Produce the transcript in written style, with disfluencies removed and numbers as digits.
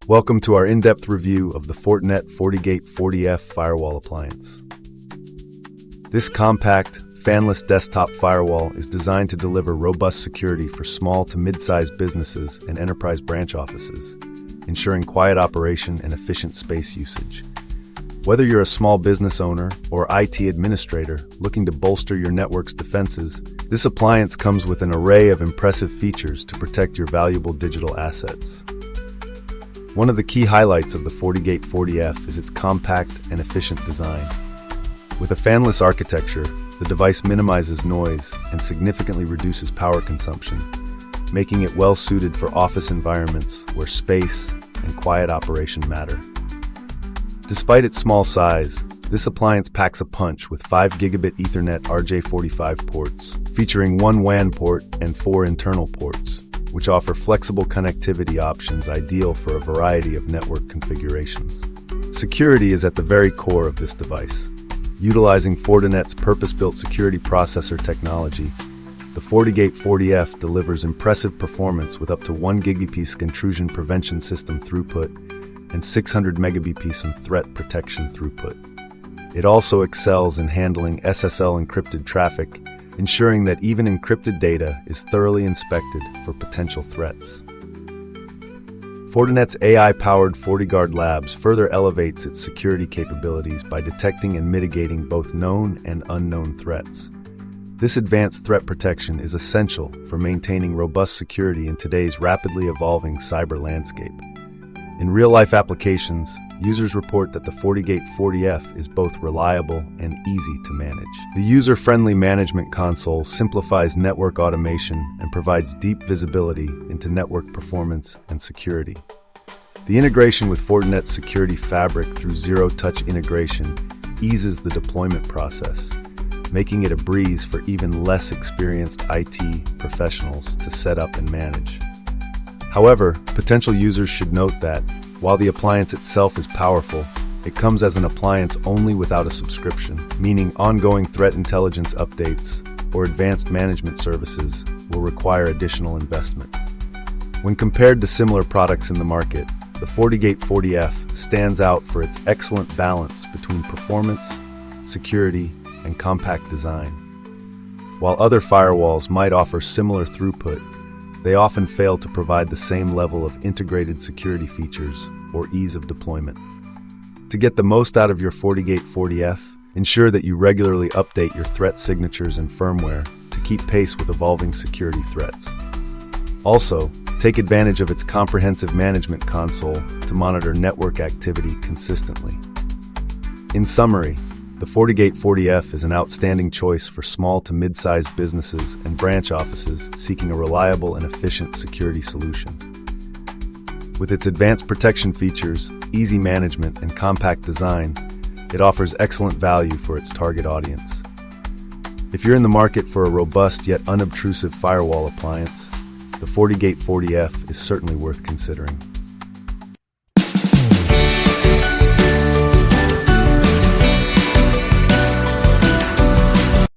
Welcome to our in-depth review of the FORTINET FortiGate-40F Firewall Appliance. This compact, fanless desktop firewall is designed to deliver robust security for small to mid-sized businesses and enterprise branch offices, ensuring quiet operation and efficient space usage. Whether you're a small business owner or IT administrator looking to bolster your network's defenses, this appliance comes with an array of impressive features to protect your valuable digital assets. One of the key highlights of the FortiGate-40F is its compact and efficient design. With a fanless architecture, the device minimizes noise and significantly reduces power consumption, making it well-suited for office environments where space and quiet operation matter. Despite its small size, this appliance packs a punch with 5 Gigabit Ethernet RJ45 ports, featuring 1 WAN port and 4 internal ports, which offer flexible connectivity options ideal for a variety of network configurations. Security is at the very core of this device. Utilizing Fortinet's purpose-built security processor technology, the FortiGate-40F delivers impressive performance with up to 1 Gbps intrusion prevention system throughput and 600 Mbps threat protection throughput. It also excels in handling SSL encrypted traffic, ensuring that even encrypted data is thoroughly inspected for potential threats. Fortinet's AI-powered FortiGuard Labs further elevates its security capabilities by detecting and mitigating both known and unknown threats. This advanced threat protection is essential for maintaining robust security in today's rapidly evolving cyber landscape. In real-life applications, users report that the FortiGate-40F is both reliable and easy to manage. The user-friendly management console simplifies network automation and provides deep visibility into network performance and security. The integration with Fortinet's security fabric through zero-touch integration eases the deployment process, making it a breeze for even less experienced IT professionals to set up and manage. However, potential users should note that, while the appliance itself is powerful, it comes as an appliance only without a subscription, meaning ongoing threat intelligence updates or advanced management services will require additional investment. When compared to similar products in the market, the FortiGate-40F stands out for its excellent balance between performance, security, and compact design. While other firewalls might offer similar throughput, they often fail to provide the same level of integrated security features or ease of deployment. To get the most out of your FortiGate-40F, ensure that you regularly update your threat signatures and firmware to keep pace with evolving security threats. Also, take advantage of its comprehensive management console to monitor network activity consistently. In summary, the FortiGate-40F is an outstanding choice for small to mid-sized businesses and branch offices seeking a reliable and efficient security solution. With its advanced protection features, easy management, and compact design, it offers excellent value for its target audience. If you're in the market for a robust yet unobtrusive firewall appliance, the FortiGate-40F is certainly worth considering.